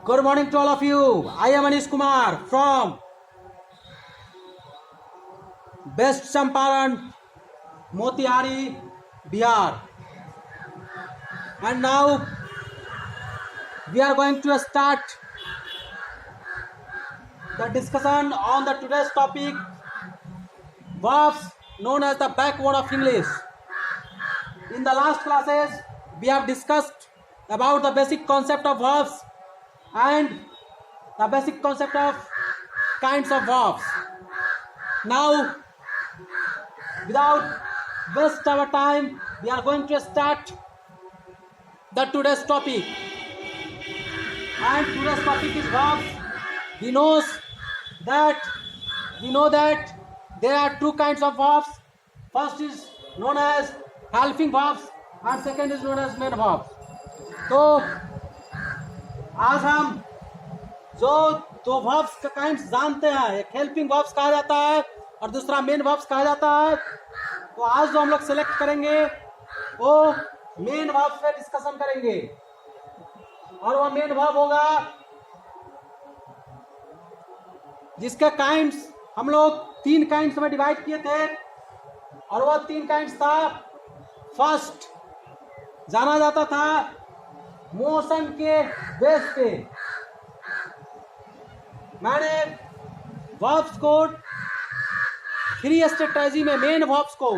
Good morning to all of you. I am Anish Kumar from Best Champaran, Motiari, Bihar. And now we are going to start the discussion on the today's topic, verbs known as the backbone of English. In the last classes, we have discussed about the basic concept of verbs and the basic concept of kinds of verbs. Now, without waste our time, we are going to start the today's topic. And today's topic is verbs. We know that there are two kinds of verbs. First is known as helping verbs and second is known as main verbs. तो आज हम जो दो verbs का kinds जानते हैं, एक helping verbs कहा जाता है और दूसरा मेन वर्ब्स कहा जाता है। तो आज जो हम लोग सेलेक्ट करेंगे वो मेन वर्ब्स पे डिस्कशन करेंगे और वो मेन वर्ब होगा जिसके काइंड्स हम लोग तीन काइंड्स में डिवाइड किए थे और वह तीन काइंड्स था। फर्स्ट जाना जाता था मोशन के बेस पे। मैंने वर्ब्स को थ्री स्ट्रेटजी में मेन वर्ब्स को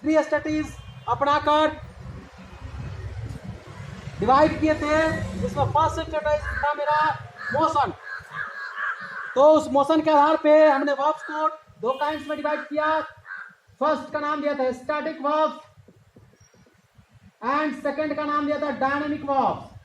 थ्री स्ट्रेटजीज अपनाकर डिवाइड किए थे, जिसमें फर्स्ट स्ट्रेटजी था मेरा मोशन। तो उस मोशन के आधार पे हमने वर्ब्स को दो काइंड्स में डिवाइड किया। फर्स्ट का नाम दिया था स्टैटिक वर्ब्स एंड सेकंड का नाम दिया था डायनामिक वर्ब्स।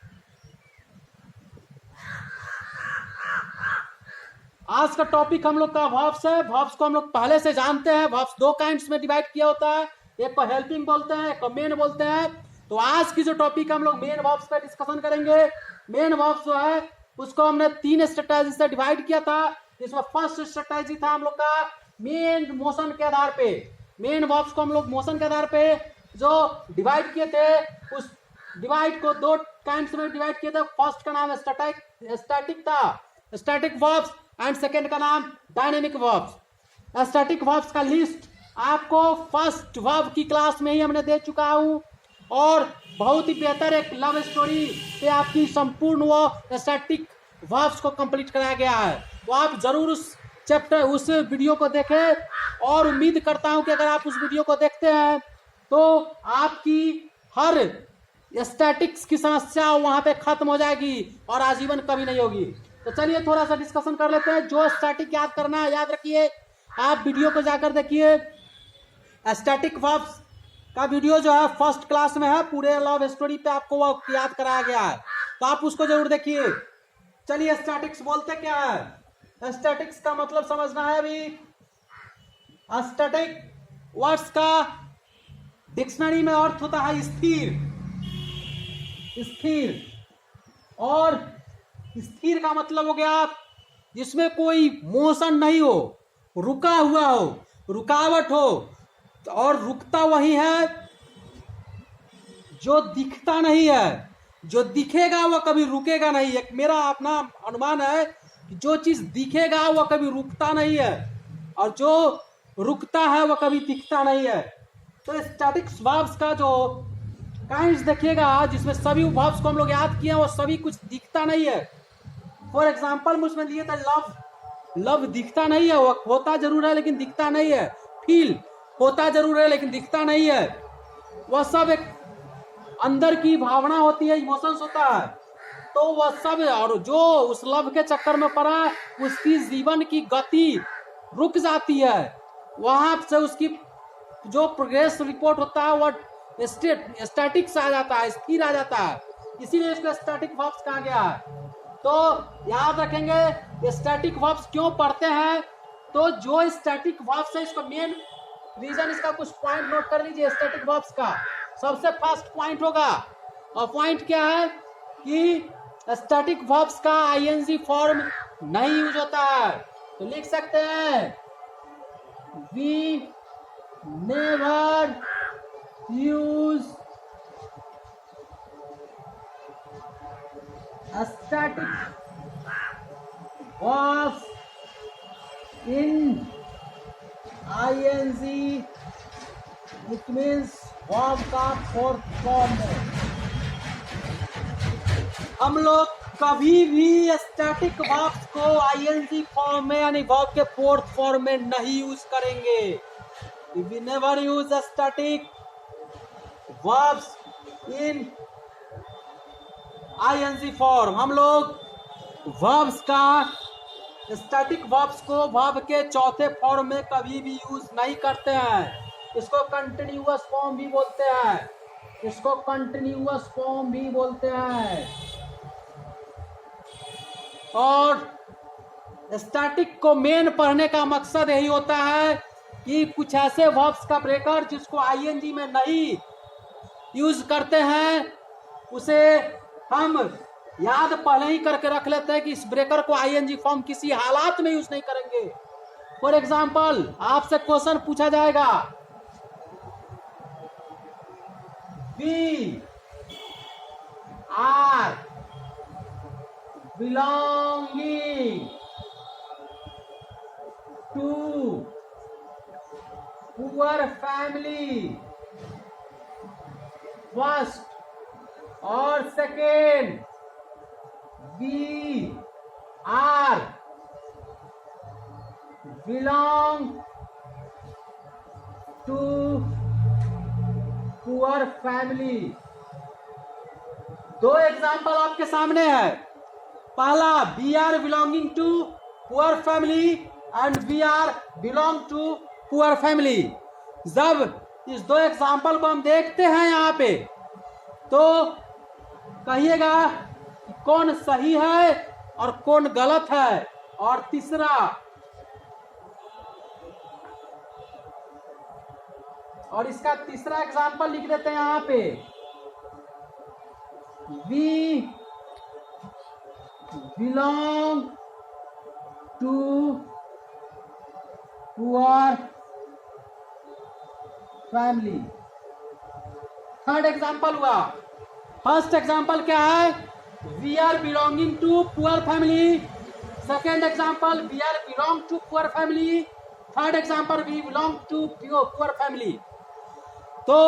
आज का टॉपिक हम लोग का वर्ब्स है। वर्ब्स को हम लोग पहले से जानते हैं। वर्ब्स दो काइंड्स में डिवाइड किया होता है, एक को हेल्पिंग बोलते हैं, एक को मेन बोलते हैं। तो आज की जो टॉपिक हम लोग मेन वर्ब्स पे डिस्कशन करेंगे। मेन वर्ब्स जो है उसको हमने तीन स्ट्रेटजी से डिवाइड किया था, जिसमें फर्स्ट स्ट्रेटजी था हम लोग का मेन मोशन के आधार पे। मेन वर्ब्स को हम लोग मोशन के आधार पे जो डिवाइड किए थे, उस डिवाइड को दो काइंड्स में डिवाइड किए थे। फर्स्ट का नाम स्टैटिक था, स्टैटिक वर्ब्स, एंड सेकेंड का नाम डायनेमिक वर्ब्स। स्टैटिक वर्ब्स का लिस्ट आपको फर्स्ट वर्ब की क्लास में ही हमने दे चुका हूं और बहुत ही बेहतर एक लव स्टोरी पे आपकी संपूर्ण वो स्टैटिक वर्ब्स को कंप्लीट कराया गया है। तो आप जरूर उस वीडियो को देखें और उम्मीद करता हूं कि अगर आप उस वीडियो को देखते हैं तो आपकी हर स्टैटिक्स की समस्या वहां पे खत्म हो जाएगी और आजीवन कभी नहीं होगी। तो चलिए थोड़ा सा डिस्कशन कर लेते हैं। जो स्टैटिक याद करना है याद रखिए, आप वीडियो को जाकर देखिए। स्टैटिक वर्ब्स का वीडियो जो है फर्स्ट क्लास में है, पूरे लव स्टोरी पे आपको वो याद कराया गया है, तो आप उसको जरूर देखिए। चलिए स्टैटिक्स बोलते क्या है। स्टैटिक्स का मतलब समझना है अभी। स्टैटिक वर्ड्स का डिक्शनरी में अर्थ होता है स्थिर। और स्थिर का मतलब हो गया जिसमें कोई मोशन नहीं हो, रुका हुआ हो, रुकावट हो। और रुकता वही है जो दिखता नहीं है। जो दिखेगा वह कभी रुकेगा नहीं। एक मेरा अपना अनुमान है कि जो चीज दिखेगा वह कभी रुकता नहीं है और जो रुकता है वह कभी दिखता नहीं है। तो स्टैटिक्स वर्ब्स का जो काइंड्स देखिएगा, जिसमें सभी वर्ब्स को हम लोग याद किए हैं, वो सभी कुछ दिखता नहीं है। फॉर एग्जाम्पल मुझमें लिए थे लव दिखता नहीं है, वो होता जरूर है लेकिन दिखता नहीं है। फील होता जरूर है लेकिन दिखता नहीं है। वह सब एक अंदर की भावना होती है, इमोशंस होता है। तो वह सब, और जो उस लव के चक्कर में पड़ा उसकी जीवन की गति रुक जाती है। वहां से उसकी जो प्रोग्रेस रिपोर्ट होता है वह स्टैटिक्स आ जाता है, स्थिर आ जाता है। इसीलिए इसको स्टैटिक वर्ब्स कहा गया है। तो याद रखेंगे स्टैटिक वर्ब्स क्यों पढ़ते हैं। तो जो स्टैटिक वर्ब्स है, इसको मेन रीजन, इसका कुछ पॉइंट नोट कर लीजिए। स्टैटिक वर्ब्स का सबसे फर्स्ट पॉइंट होगा, और पॉइंट क्या है कि स्टैटिक वर्ब्स का आईएनजी फॉर्म नहीं यूज होता है। तो लिख सकते हैं we never use static verbs in ing, it means verb का फोर्थ फॉर्म है। हम लोग कभी भी स्टैटिक वर्ब्स को आईएनजी फॉर्म में यानी वर्ब के फोर्थ फॉर्म में नहीं यूज करेंगे। We never use static verbs in ING form. हम लोग वर्ब्स का स्टैटिक वर्ब्स को वर्ब के चौथे फॉर्म में कभी भी यूज नहीं करते हैं। इसको कंटिन्यूअस फॉर्म भी बोलते हैं, इसको कंटिन्यूअस फॉर्म भी बोलते हैं। और स्टैटिक को मेन पढ़ने का मकसद यही होता है कि कुछ ऐसे वर्ब्स का ब्रेकर जिसको आईएनजी में नहीं यूज करते हैं उसे हम याद पहले ही करके रख लेते हैं कि इस ब्रेकर को आईएनजी फॉर्म किसी हालात में यूज नहीं करेंगे। फॉर एग्जाम्पल आपसे क्वेश्चन पूछा जाएगा, we are belonging to poor family, first और second, we are belong to poor family। दो एग्जाम्पल आपके सामने है। पहला we are belonging to poor family and we are belong to poor family। जब इस दो एग्जाम्पल को हम देखते हैं यहाँ पे तो कहिएगा कौन सही है और कौन गलत है। और तीसरा, और इसका तीसरा एग्जाम्पल लिख देते हैं यहाँ पे, we belong to poor family. Third example हुआ। फर्स्ट एग्जाम्पल क्या है, we are belonging to poor family। second example, we are belong to poor family। third example, we belong to poor family। तो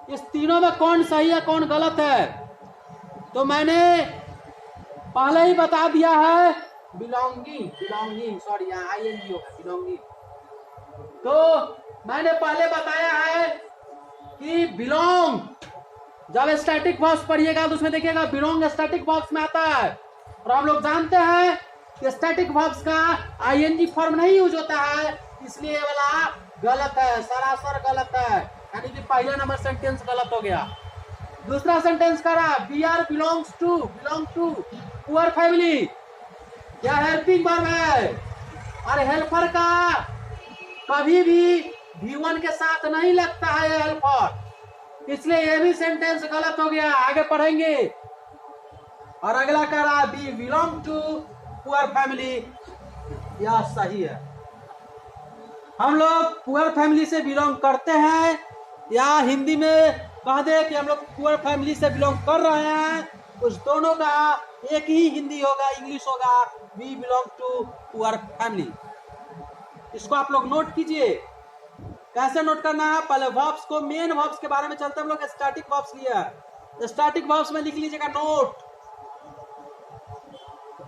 इस तीनों में कौन सही है कौन गलत है तो मैंने पहले ही बता दिया है। बिलोंगिंग सॉरी यहाँ आईएनजी होगा बिलोंगिंग। तो मैंने पहले बताया है कि बिलोंग जब स्टैटिक वर्ब्स पढ़िएगा तो उसमें देखिएगा बिलोंग स्टैटिक वर्ब्स में आता है। और हम लोग जानते हैं कि स्टैटिक वर्ब्स का आईएनजी फॉर्म नहीं यूज होता है, इसलिए ये वाला गलत है, सरासर गलत है, यानी कि पहला नंबर सेंटेंस गलत हो गया। दूसरा सेंटेंस करा, we are belong to poor family, यह हेल्पिंग वर्ब है। और हेल्पर का कभी भी V1 के साथ नहीं लगता है हेल्पर, इसलिए ये भी सेंटेंस गलत हो गया। आगे पढ़ेंगे। और अगला कह रहा है we belong to poor family, यह सही है। हम लोग पुअर फैमिली से बिलोंग करते हैं या हिंदी में कह दे कि हम लोग पुअर फैमिली से बिलोंग कर रहे हैं, उस दोनों का एक ही हिंदी होगा, इंग्लिश होगा, we belong to poor family. इसको आप लोग नोट कीजिए। कैसे नोट करना है, पहले वर्ब्स को मेन वर्ब्स के बारे में चलते हैं। हम लोग स्टैटिक वर्ब्स लिया है, स्टैटिक वर्ब्स में लिख लीजिएगा note,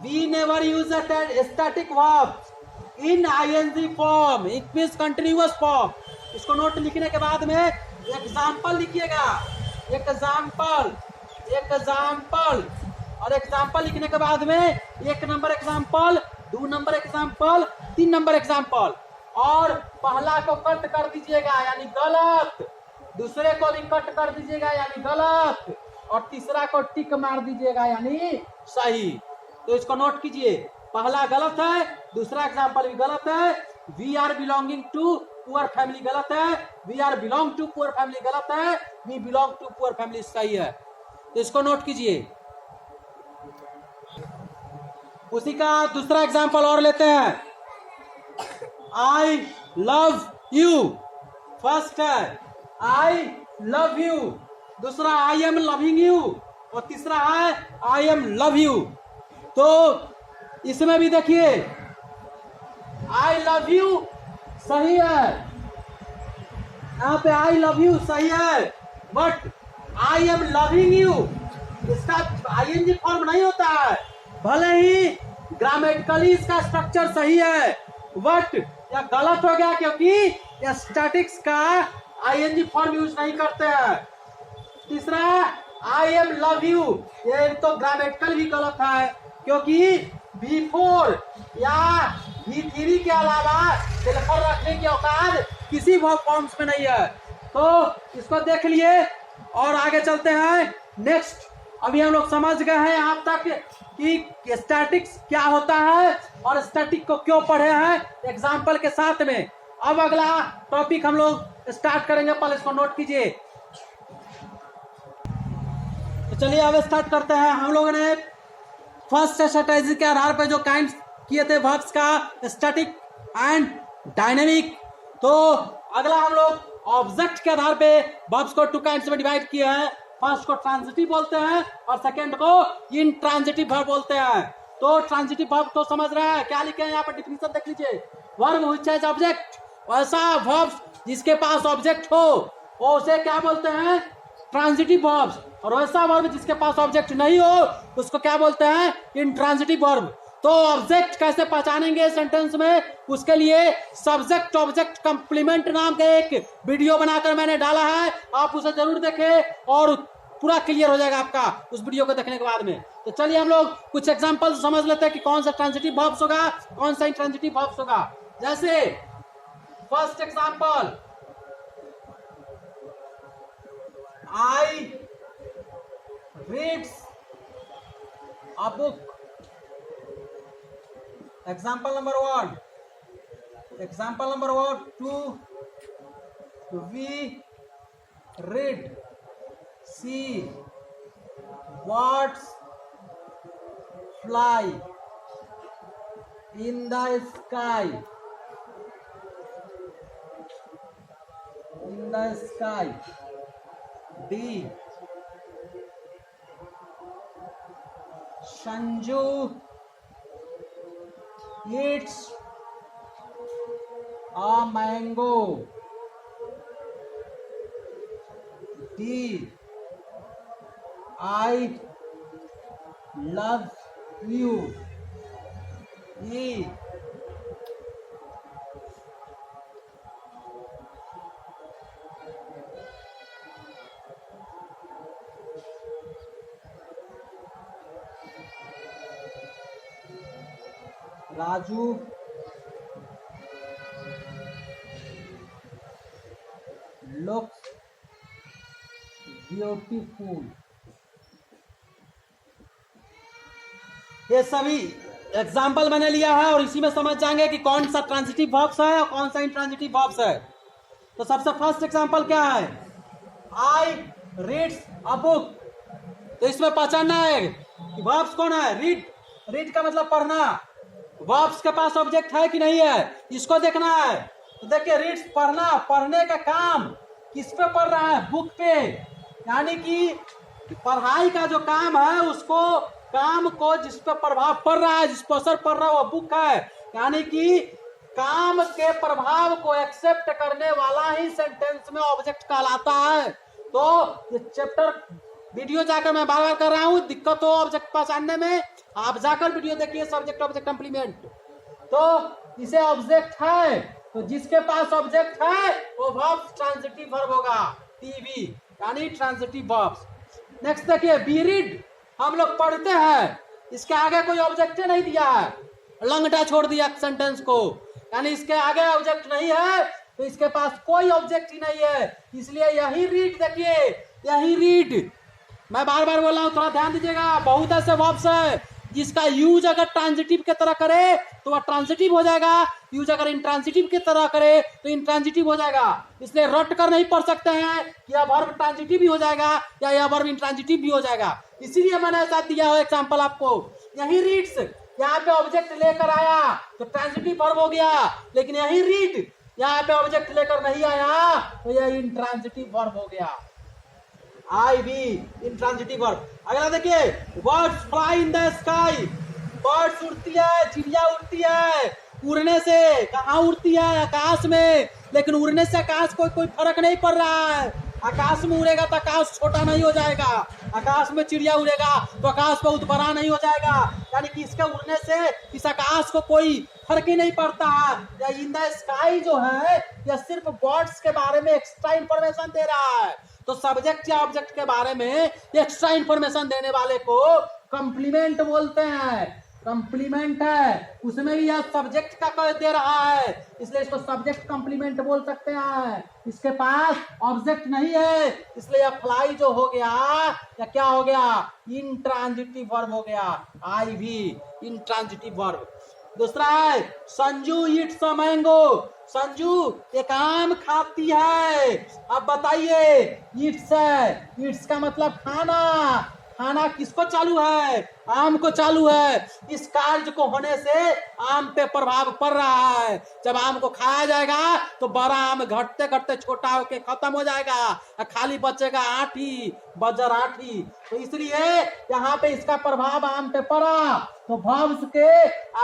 we never use static verbs in ING form, it means continuous form. इसको नोट लिखने के बाद में एग्जाम्पल लिखिएगा, एग्जाम्पल और एग्जाम्पल लिखने के बाद में 1 number example, 2 number example, 3 number example. और पहला को कट कर दीजिएगा यानी गलत, दूसरे को भी कट कर दीजिएगा यानी गलत, और तीसरा को टिक मार दीजिएगा यानी सही। तो इसको नोट कीजिए, पहला गलत है, दूसरा एग्जाम्पल भी गलत है, we are belonging to poor family गलत है, we are belong to poor family गलत है, we belong to poor family सही है। तो इसको नोट कीजिए। उसी का दूसरा एग्जाम्पल और लेते हैं, आई लव यू। फर्स्ट है आई लव यू, दूसरा आई एम लविंग यू, और तीसरा है आई एम लव यू। तो इसमें भी देखिए आई लव यू सही है, यहाँ पे आई लव यू सही है, but I am loving you इसका आईएनजी फॉर्म नहीं होता है। भले ही ग्रामेटिकली इसका स्ट्रक्चर सही है, बट यह गलत हो गया क्योंकि यह स्टैटिक्स का आईएनजी फॉर्म यूज नहीं करते हैं। तीसरा आई एम लव यू, ये तो ग्रामेटिकल भी गलत है क्योंकि बिफोर या V3 के अलावा सिल्फर रखने की औकात किसी फॉर्म्स में नहीं है। तो इसको देख लिए और आगे चलते हैं नेक्स्ट। अभी हम लोग समझ गए हैं यहाँ तक कि स्टैटिक्स क्या होता है और स्टैटिक को क्यों पढ़े हैं एग्जाम्पल के साथ में। अब अगला टॉपिक हम लोग स्टार्ट करेंगे, पहले इसको नोट कीजिए। तो चलिए अब स्टार्ट करते हैं। हम लोगों ने फर्स्ट स्ट्रेटेजी के आधार पर जो काइंड किए थे वर्ब्स का, स्टैटिक एंड डायनेमिक। तो अगला हम लोग ऑब्जेक्ट के आधार पे वर्ब्स को टू काइंड्स में डिवाइड किए हैं। फर्स्ट को ट्रांजिटिव बोलते हैं और सेकंड को इंट्रांजिटिव वर्ब बोलते हैं। तो ट्रांजिटिव वर्ब तो समझ रहे हैं, क्या लिखे हैं यहाँ पर डिफिनीशन देख लीजिए। वर्ब व्हिच हैज ऑब्जेक्ट, ऐसा वर्ब जिसके पास ऑब्जेक्ट हो वो उसे क्या बोलते हैं, ट्रांजिटिव वर्ब्स। और वैसा वर्ब जिसके पास ऑब्जेक्ट नहीं हो उसको क्या बोलते हैं, इंट्रांजिटिव वर्ब। तो ऑब्जेक्ट कैसे पहचानेंगे सेंटेंस में, उसके लिए सब्जेक्ट ऑब्जेक्ट कंप्लीमेंट नाम का एक वीडियो बनाकर मैंने डाला है, आप उसे जरूर देखें और पूरा क्लियर हो जाएगा आपका उस वीडियो को देखने के बाद में। तो चलिए हम लोग कुछ एग्जांपल समझ लेते हैं कि कौन सा ट्रांजिटिव वर्ब्स होगा, कौन सा इंट्रांजिटिव वर्ब्स होगा। जैसे first example, I reads a book. Example number 1. Example number 2. We read, see, birds fly in the sky. In the sky. D. Sanju eats a mango. D. I love you. E. Raju looks beautiful। ये सभी example मैंने लिया है और इसी में समझ जाएंगे कि कौन सा ट्रांजिटिव वर्ब्स है और कौन सा इंट्रांजिटिव वर्ब्स है। तो सबसे फर्स्ट एग्जाम्पल क्या है, आई रीड्स अ बुक। तो इसमें पहचानना है कि वर्ब्स कौन है, रीड। रीड का मतलब पढ़ना। वर्ब्स के पास ऑब्जेक्ट है कि नहीं है, इसको देखना है। तो देखिए रीड्स पढ़ना, पढ़ने का काम किस पे पढ़ रहा है, बुक पे। यानी कि पढ़ाई का जो काम है उसको, काम को जिस पे प्रभाव पड़ रहा है, जिस पर असर पड़ रहा है वो बुक है। यानी कि काम के प्रभाव को एक्सेप्ट करने वाला ही सेंटेंस में ऑब्जेक्ट कहलाता है। तो ये चैप्टर वीडियो जाकर मैं बार बार कर रहा हूँ, दिक्कत हो ऑब्जेक्ट पहचानने में आप जाकर वीडियो देखिए, सब्जेक्ट ऑब्जेक्ट कंप्लीमेंट। तो इसे ऑब्जेक्ट है, तो जिसके पास ऑब्जेक्ट है वो वर्ब ट्रांजिटिव वर्ब होगा, टीवी यानी ट्रांजिटिव वर्ब्स। नेक्स्ट देखिए, बी रीड, हम लोग पढ़ते हैं, इसके आगे कोई ऑब्जेक्ट नहीं दिया है, लंगटा छोड़ दिया सेंटेंस को, यानी इसके आगे ऑब्जेक्ट नहीं है तो इसके पास कोई ऑब्जेक्ट ही नहीं है, इसलिए यही रीड। देखिए यही रीड, मैं बार बार बोल रहा हूँ, थोड़ा ध्यान दीजिएगा। बहुत ऐसे वर्ब्स है जिसका यूज अगर ट्रांजिटिव के तरह करे तो वह ट्रांजिटिव हो जाएगा, यूज अगर इंट्रांजिटिव के तरह करे तो इंट्रांजिटिव हो जाएगा। इसलिए रट कर नहीं पढ़ सकते हैं कि यह वर्ब ट्रांजिटिव भी हो जाएगा या यह वर्ब इंट्रांजिटिव भी हो जाएगा। इसीलिए मैंने ऐसा दिया है एग्जाम्पल आपको। यही रीड्स, यहाँ पे ऑब्जेक्ट लेकर आया तो ट्रांजिटिव वर्ब हो गया, लेकिन यही रीड यहाँ पे ऑब्जेक्ट लेकर नहीं आया तो यह इंट्रांजिटिव वर्ब हो गया। आई वी इंट्रांजिटिव वर्ब। अगला देखिए, birds fly in the sky, birds उड़ती है, चिड़िया उड़ती है। उड़ने से कहाँ उड़ती है? आकाश में। लेकिन उड़ने से आकाश को कोई फर्क नहीं पड़ रहा है। आकाश में उड़ेगा तो आकाश छोटा नहीं हो जाएगा, आकाश में चिड़िया उड़ेगा तो आकाश बहुत बड़ा नहीं हो जाएगा। यानी कि इसके उड़ने से इस आकाश को कोई फर्क ही नहीं पड़ता है। या इन द स्काई जो है यह सिर्फ बर्ड्स के बारे में एक्स्ट्रा इंफॉर्मेशन दे रहा है। तो सब्जेक्ट या ऑब्जेक्ट के बारे में एक्स्ट्रा इंफॉर्मेशन देने वाले को कंप्लीमेंट बोलते हैं। कंप्लीमेंट है, उसमें भी यह सब्जेक्ट का कह दे रहा है, इसलिए इसको सब्जेक्ट कंप्लीमेंट बोल सकते हैं। इसके पास ऑब्जेक्ट नहीं है, इसलिए यह फ्लाई जो हो गया या क्या हो गया? इंट्रांजिटिव वर्ब हो गया। आई भी इंट्रांजिटिव वर्ब। दूसरा है Sanju Yeats a mango, Sanju एक आम खाती है। अब बताइए, ईट्स है, ईट्स का मतलब खाना। खाना किसको चालू है? आम को चालू है। इस कार्य को होने से आम पे प्रभाव पड़ रहा है। जब आम को खाया जाएगा तो बड़ा आम घटते घटते छोटा होके खत्म हो जाएगा, खाली बचेगा आठी, बजर आठी। तो इसलिए यहाँ पे इसका प्रभाव आम पे पड़ा। तो वर्ब्स के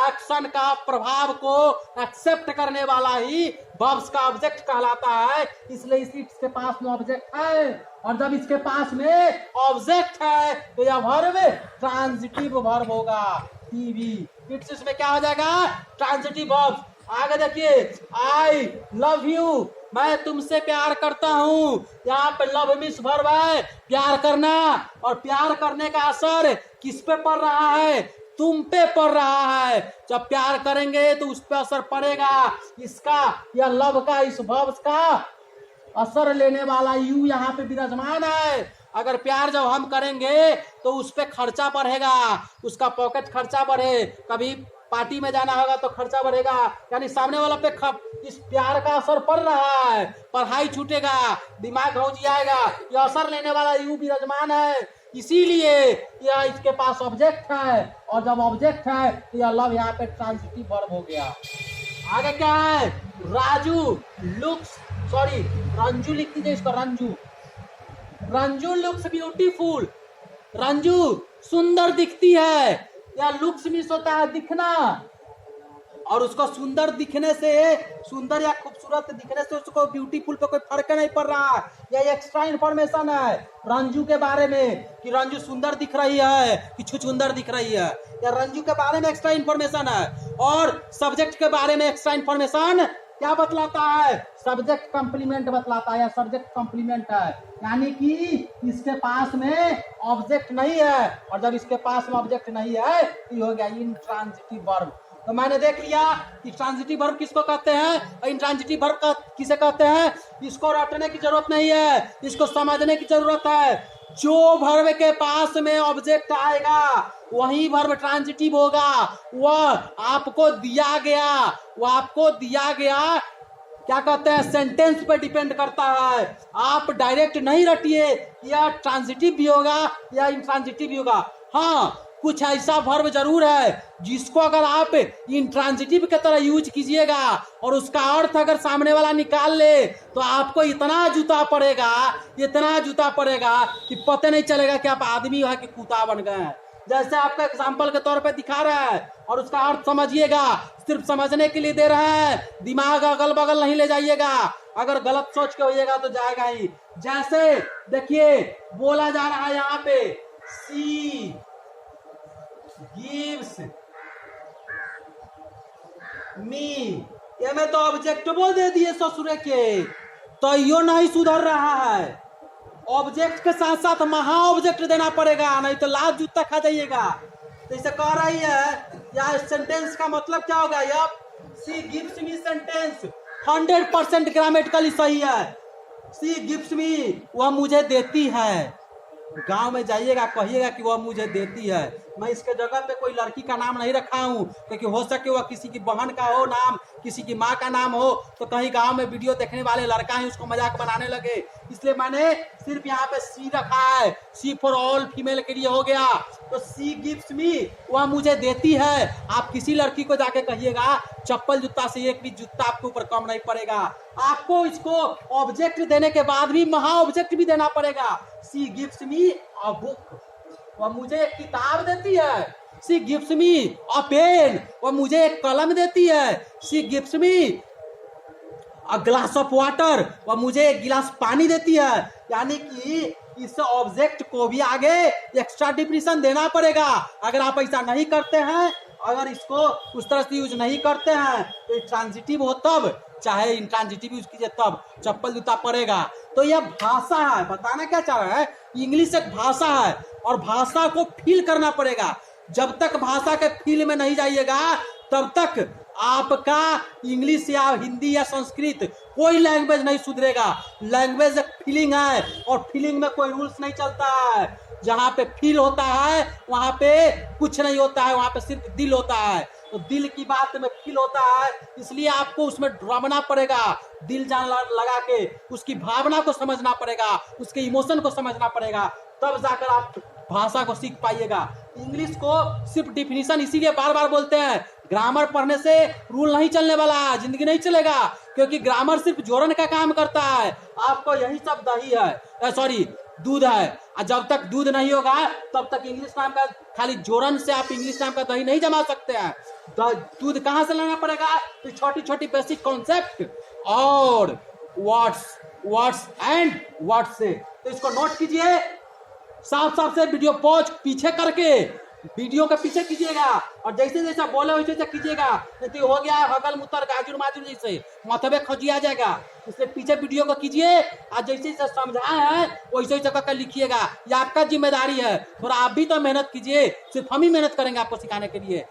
एक्शन का प्रभाव को एक्सेप्ट करने वाला ही वर्ब्स का ऑब्जेक्ट कहलाता है। इसलिए इसके पास में ऑब्जेक्ट है, और जब इसके पास में ऑब्जेक्ट है तो यह वर्ब ट्रांजिटिव वर्ब होगा। टीवी इट्स इसमें क्या हो जाएगा? Transitive verb. आगे देखिए, आई लव यू, मैं तुमसे प्यार करता हूँ। यहाँ पे लव मिस वर्ब है, प्यार करना। और प्यार करने का असर किस पे पड़ रहा है? तुम पे पड़ रहा है। जब प्यार करेंगे तो उस पे असर पड़ेगा। इसका या लव का, इस वर्ब का असर लेने वाला यू यहाँ पे विराजमान है। अगर प्यार जब हम करेंगे तो उस पे खर्चा बढ़ेगा, उसका पॉकेट खर्चा बढ़े, कभी पार्टी में जाना होगा तो खर्चा बढ़ेगा। यानी सामने वाला पे इस प्यार का असर पड़ रहा है, पढ़ाई छूटेगा, दिमाग घौंजियाएगा। यह असर लेने वाला यू विराजमान है, इसीलिए यह इसके पास ऑब्जेक्ट है। और जब ऑब्जेक्ट है तो यह लव यहाँ पे ट्रांजिटिव वर्ब हो गया। आगे क्या है? राजू लुक्स, सॉरी रंजू लिख दीजिए इसको, रंजू। रंजू लुक्स ब्यूटीफुल, रंजू सुंदर दिखती है। या लुक्स मिस होता है दिखना, और उसको सुंदर दिखने से, सुंदर या खूबसूरत दिखने से उसको ब्यूटीफुल पे कोई फर्क नहीं पड़ रहा। यह एक्स्ट्रा इंफॉर्मेशन है रंजू के बारे में कि रंजू सुंदर दिख रही है कि छुछुंदर दिख रही है। या रंजू के बारे में एक्स्ट्रा इंफॉर्मेशन है। और सब्जेक्ट के बारे में एक्स्ट्रा इंफॉर्मेशन क्या बतलाता है? सब्जेक्ट कंप्लीमेंट बतलाता है, या सब्जेक्ट कंप्लीमेंट है। यानी कि इसके पास में ऑब्जेक्ट नहीं है, और जब इसके पास में ऑब्जेक्ट नहीं है तो हो गया इंट्रांजिटिव वर्ब। तो मैंने देख लिया कि ट्रांजिटिव वर्ब किसको कहते हैं और इंट्रांजिटिव वर्ब किसे कहते हैं। इसको रटने की जरूरत नहीं है, इसको समझने की जरूरत है। जो वर्ब के पास में ऑब्जेक्ट आएगा वही वर्ब ट्रांजिटिव होगा। वह आपको दिया गया, वो आपको दिया गया क्या कहते हैं, सेंटेंस पे डिपेंड करता है। आप डायरेक्ट नहीं रटिए या ट्रांजिटिव भी होगा या इंट्रांजिटिव भी होगा। हाँ, कुछ ऐसा वर्ब जरूर है जिसको अगर आप इंट्रांजिटिव की तरह यूज कीजिएगा और उसका अर्थ अगर सामने वाला निकाल ले तो आपको इतना जूता पड़ेगा, इतना जूता पड़ेगा कि पता नहीं चलेगा कि आप आदमी है कि कुत्ता बन गए हैं। जैसे आपका एग्जाम्पल के तौर पे दिखा रहा है और उसका अर्थ समझिएगा, सिर्फ समझने के लिए दे रहा है, दिमाग अगल बगल नहीं ले जाइएगा। अगर गलत सोच के होइएगा तो जाएगा ही। जैसे देखिए बोला जा रहा है यहाँ पे, सी गिव्स मी, ये में तो ऑब्जेक्टिव दे दिए ससुरे के, तो यो नहीं सुधर रहा है। ऑब्जेक्ट के साथ साथ महा ऑब्जेक्ट देना पड़ेगा, नहीं तो लात जूता खा जाइएगा। तो इसे कह रही है या सेंटेंस का मतलब क्या होगा? या सी गिव्स मी सेंटेंस 100% ग्रामेटिकली सही है। सी गिव्स मी, वह मुझे देती है। गांव में जाइएगा कहिएगा कि वह मुझे देती है, मैं इसके जगह पे कोई लड़की का नाम नहीं रखा हूँ, क्योंकि हो सके वह किसी की बहन का हो नाम, किसी की माँ का नाम हो, तो कहीं गांव में वीडियो देखने वाले लड़का ही उसको मजाक बनाने लगे। इसलिए मैंने सिर्फ यहाँ पे सी रखा है, सी फॉर ऑल फीमेल के लिए हो गया। तो सी गिव्स मी, वह मुझे देती है। आप किसी लड़की को जाके कहिएगा चप्पल जूता से एक भी जूता आपके ऊपर कम नहीं पड़ेगा। आपको इसको ऑब्जेक्ट देने के बाद भी महा ऑब्जेक्ट भी देना पड़ेगा। सी गिव्स मी अ बुक, वह मुझे एक किताब देती है। She gives me a pen, वह मुझे एक कलम देती है। She gives me a glass of water, वह मुझे एक गिलास पानी देती है। यानी कि इस ऑब्जेक्ट को भी आगे एक्स्ट्रा डिफिनेशन देना पड़ेगा। अगर आप ऐसा नहीं करते हैं, अगर इसको उस तरह से यूज नहीं करते हैं, तो ट्रांजिटिव हो तब, चाहे इंट्रांजिटिव यूज कीजिए तब चप्पल जूता पड़ेगा। तो यह भाषा है, बताना क्या चाह रहा है, इंग्लिश एक भाषा है और भाषा को फील करना पड़ेगा। जब तक भाषा के फील में नहीं जाइएगा तब तक आपका इंग्लिश या हिंदी या संस्कृत कोई लैंग्वेज नहीं सुधरेगा। लैंग्वेज एक फीलिंग है और फीलिंग में कोई रूल्स नहीं चलता है। जहाँ पे फील होता है वहाँ पे कुछ नहीं होता है, वहाँ पे सिर्फ दिल होता है। तो दिल की बात में फील होता है, इसलिए आपको उसमें ढूंढना पड़ेगा। दिल जान लगा के उसकी भावना को समझना पड़ेगा, उसके इमोशन को समझना पड़ेगा, तब जाकर आप भाषा को सीख पाइएगा। इंग्लिश को सिर्फ डिफिनीशन इसीलिए बार बार बोलते हैं, ग्रामर पढ़ने से रूल नहीं चलने वाला है, जिंदगी नहीं चलेगा, क्योंकि ग्रामर सिर्फ जोड़न का काम करता है। आपको यही सब दही है, सॉरी दूध है, और जब तक दूध नहीं होगा तब तक इंग्लिश नाम का खाली जोड़न से आप इंग्लिश नाम का दही नहीं जमा सकते हैं। दूध कहाँ से लाना पड़ेगा, तो छोटी छोटी बेसिक कॉन्सेप्ट और वर्ड्स एंड वर्ड्स से। तो इसको नोट कीजिए, साफ साफ से वीडियो पॉज पीछे करके वीडियो के पीछे कीजिएगा और जैसे जैसा बोले वैसे वैसे कीजिएगा। नहीं हो गया हगल मुतर गाजुर माजुर जैसे मतबे खजिया जाएगा। इसलिए पीछे वीडियो को कीजिए और जैसे जैसे समझाए हैं वैसे वैसे करके लिखिएगा। ये आपका जिम्मेदारी है, थोड़ा आप भी तो मेहनत कीजिए, सिर्फ हम ही मेहनत करेंगे आपको सिखाने के लिए।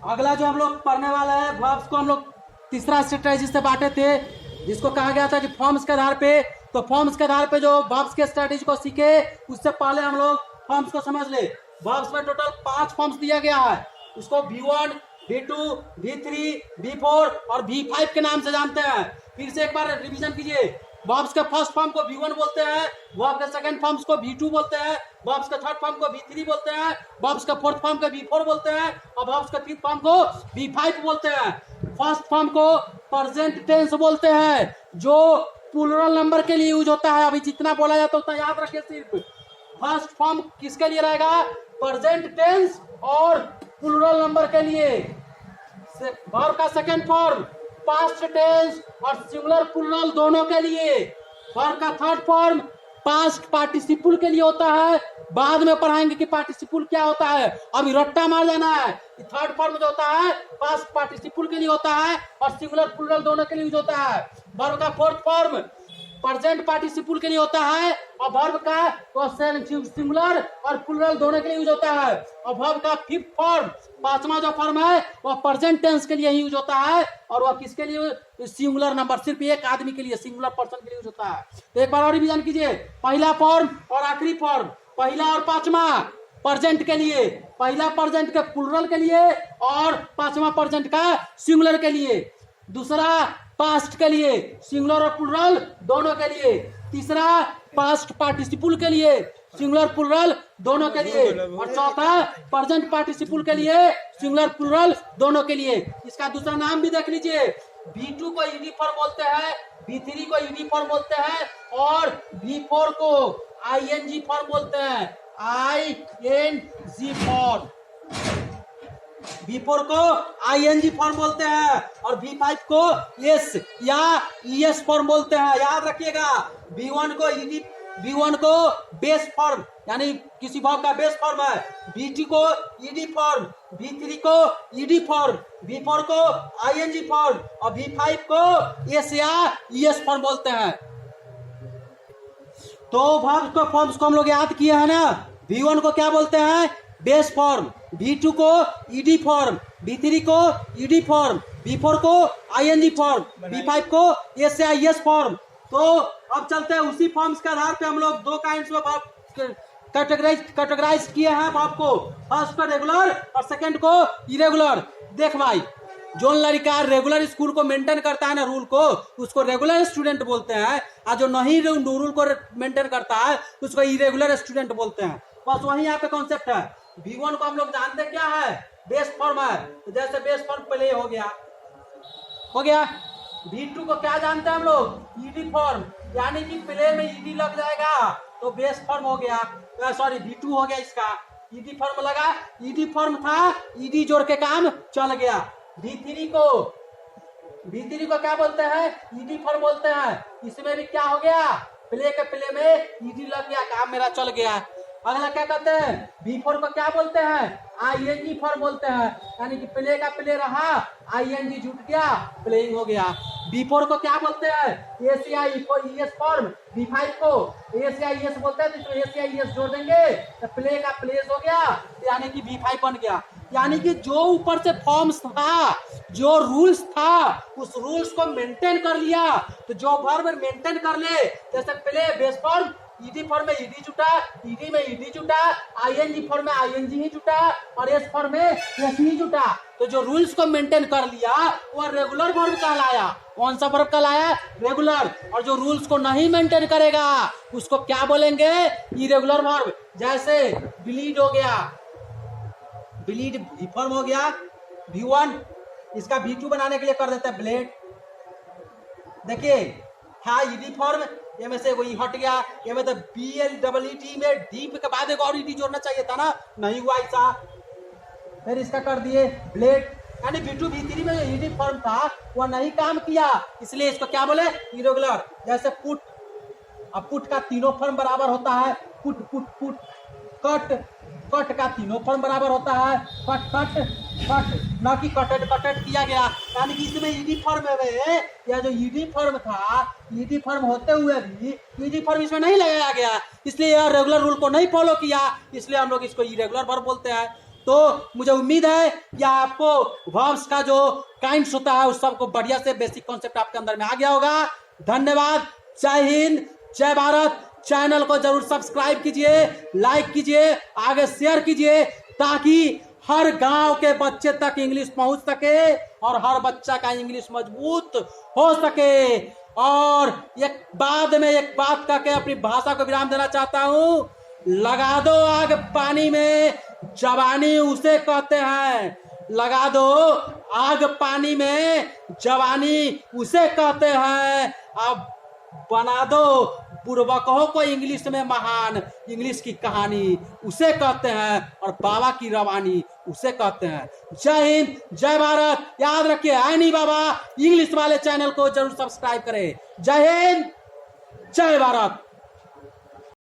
अगला जो हम लोग पढ़ने वाला है, वर्ब्स को हम लोग तीसरा स्ट्रेटजी से बांटे थे, जिसको कहा गया था कि फॉर्म्स के आधार पे। तो फॉर्म्स के आधार पे जो वर्ब्स के स्ट्रेटजी को सीखे, उससे पहले हम लोग फॉर्म्स को समझ ले। वर्ब्स में टोटल 5 फॉर्म्स दिया गया है, उसको V1, V2, V3, V4 और V5 के नाम से जानते हैं। फिर से एक बार रिवीजन कीजिए। वर्ब्स के फर्स्ट फॉर्म को V1 बोलते हैं, वर्ब के सेकंड फॉर्म्स को V2 बोलते हैं, वर्ब्स के थर्ड फॉर्म को V3 बोलते हैं, वर्ब्स के फोर्थ फॉर्म को V4 बोलते हैं और वर्ब्स के फिफ्थ फॉर्म को V5 बोलते हैं। फर्स्ट फॉर्म को प्रेजेंट टेंस बोलते हैं, जो प्लूरल नंबर के लिए यूज होता है। अभी जितना बोला जाता है उतना याद रखिए। सिर्फ फर्स्ट फॉर्म किसके लिए रहेगा, प्रेजेंट टेंस और प्लूरल नंबर के लिए। वर्ब का सेकंड फॉर्म पास्ट टेंस और सिंगुलर प्लूरल दोनों के लिए। वर्ब का थर्ड फॉर्म पास्ट पार्टिसिपल के लिए होता है, बाद में पढ़ाएंगे कि पार्टिसिपल क्या होता है, अभी रट्टा मार जाना है। थर्ड फॉर्म जो होता है पास्ट पार्टिसिपल के लिए होता है और सिंगुलर प्लूरल दोनों के लिए यूज होता है। वर्ब का फोर्थ फॉर्म प्रेजेंट पार्टिसिपल के लिए होता है और वर्ब का सिंगुलर और प्लूरल दोनों के लिए यूज होता है। और वर्ब का फिफ्थ फॉर्म, पांचवा जो फॉर्म है, वह प्रेजेंट टेंस के लिए ही यूज होता है और वह किसके लिए, सिंगुलर नंबर, सिर्फ एक आदमी के लिए, सिंगुलर पर्सन के लिए यूज होता है। तो एक बार और रिवीजन कीजिए। पहला फॉर्म और आखिरी फॉर्म, पहला और पांचवा प्रेजेंट के लिए, पहला प्रेजेंट के प्लूरल के लिए और पांचवा प्रेजेंट का सिंगुलर के लिए। दूसरा पास्ट के लिए, सिंगुलर और प्लूरल दोनों के लिए। तीसरा पास्ट पार्टिसिपल के लिए, सिंगुलर प्लूरल दोनों के लिए। और चौथा प्रेजेंट पार्टिसिपल के लिए, सिंगुलर प्लूरल दोनों के लिए। इसका दूसरा नाम भी देख लीजिए। V2 को ईडी फॉर्म बोलते हैं, V3 को ईडी फॉर्म बोलते हैं और V4 को ING फॉर्म बोलते हैं, ING फॉर्म। V4 को ING फॉर्म बोलते हैं और V5 को S या ES फॉर्म बोलते हैं। याद रखिएगा। V1 को बेस फॉर्म, यानी किसी वर्ब का बेस फॉर्म है। V2 को ED फॉर्म, V3 को ED फॉर्म, V4 को ING फॉर्म और V5 को S या ES फॉर्म बोलते हैं। तो वर्ब को फॉर्म्स को हम लोग याद किए हैं ना। V1 को क्या बोलते हैं, बेस फॉर्म। V2 को ईडी फॉर्म, V3 को ईडी फॉर्म, V4 को ING फॉर्म, V5 को S या ES फॉर्म। तो अब चलते हैं उसी फॉर्म्स के आधार पे हम लोग दो काइंड्स में कैटेगराइज किए हैं वर्ब को, फर्स्ट को रेगुलर और सेकंड को इरेगुलर। देख भाई, जो लड़का रेगुलर स्कूल को मेंटेन करता है ना, रूल को, उसको रेगुलर स्टूडेंट बोलते हैं, और जो नहीं रूल को मेंटेन करता है उसको इरेगुलर स्टूडेंट बोलते हैं। बस वही यहाँ पे कॉन्सेप्ट है। V1 को हम लोग जानते क्या है, बेस फॉर्म है, तो जैसे बेस फॉर्म प्ले हो गया। V2 को क्या जानते हैं हम लोग, ईडी फॉर्म, यानी कि प्ले में ईडी लग जाएगा तो बेस फॉर्म हो गया, सॉरी V2 हो गया इसका, ईडी फॉर्म लगा, ईडी फॉर्म था, ईडी जोड़ के काम चल गया। V3 को क्या बोलते हैं, ईडी फॉर्म बोलते हैं, इसमें भी क्या हो गया, प्ले के प्ले में ईडी लग गया, काम मेरा चल गया। अगला क्या कहते हैं, V4 को क्या बोलते हैं, आईएनजी फॉर्म बोलते हैं, यानी कि प्ले का प्ले रहा, आईएनजी जुट गया, प्लेइंग हो गया। V4 को क्या बोलते हैं, एसीआईएस फॉर्म। V5 को एसीआईएस बोलते हैं, तो एसीआईएस जोड़ देंगे तो प्ले का प्लेस हो गया, यानी कि V5 बन गया। यानी कि जो ऊपर से फॉर्म्स था, जो रूल्स था, उस रूल्स को मेंटेन कर लिया, तो जो वर्ब मेंटेन कर ले, जैसे play base form, ED form में ईडी जुटा, ईडी में ईडी जुटा, आईएनजी फॉर्म में आईएनजी ही जुटा, और एस फॉर्म में एस ही जुटा, तो जो रूल्स को मेंटेन कर लिया वो रेगुलर वर्ब कहलाया। कौन सा वर्ब कहलाया, रेगुलर। और जो रूल्स को नहीं मेंटेन करेगा उसको क्या बोलेंगे, इरेगुलर वर्ब। जैसे ब्लीड हो गया, ब्लीड भी फॉर्म हो गया V1, इसका V2 बनाने के लिए कर देते हैं ब्लेड। देखिए हाँ, ईडी फॉर्म, ये में से कोई हट गया, ये में तो BLEED में डीप के बाद एक और ईडी जोड़ना चाहिए था ना, नहीं हुआ ऐसा, फिर इसका कर दिए ब्लेड। यानी V2 V3 में जो ईडी फॉर्म था वह नहीं काम किया, इसलिए इसको क्या बोले, इरेगुलर। जैसे पुट, अब पुट का तीनों फॉर्म बराबर होता है, put put put, cut, cut का तीनों फॉर्म बराबर होता है, कट कट कट, न कि कटेड कटेड किया गया। यानी कि इसमें ईडी फॉर्म है, या जो ईडी फॉर्म था, ईडी फॉर्म होते हुए भी ईडी फॉर्म इसमें नहीं लगाया गया, इसलिए यह रेगुलर रूल को नहीं फॉलो किया, इसलिए हम लोग इसको इरेगुलर वर्ब बोलते हैं। तो मुझे उम्मीद है कि आपको वर्ब्स का जो काइंड्स होता है उस सबको बढ़िया से बेसिक कॉन्सेप्ट आपके अंदर में आ गया होगा। धन्यवाद, जय हिंद, जय भारत। चैनल को जरूर सब्सक्राइब कीजिए, लाइक कीजिए, आगे शेयर कीजिए, ताकि हर गांव के बच्चे तक इंग्लिश पहुंच सके और हर बच्चा का इंग्लिश मजबूत हो सके। और एक बाद में एक बात करके अपनी भाषा को विराम देना चाहता हूं, लगा दो आग पानी में, जवानी उसे कहते हैं। लगा दो आग पानी में, जवानी उसे कहते हैं। अब बना दो बुड़बकों को इंग्लिश में महान, इंग्लिश की कहानी उसे कहते हैं, और बाबा की रवानी उसे कहते हैं। जय हिंद, जय भारत। याद रखिए, आईनी बाबा इंग्लिश वाले चैनल को जरूर सब्सक्राइब करें। जय हिंद, जय भारत।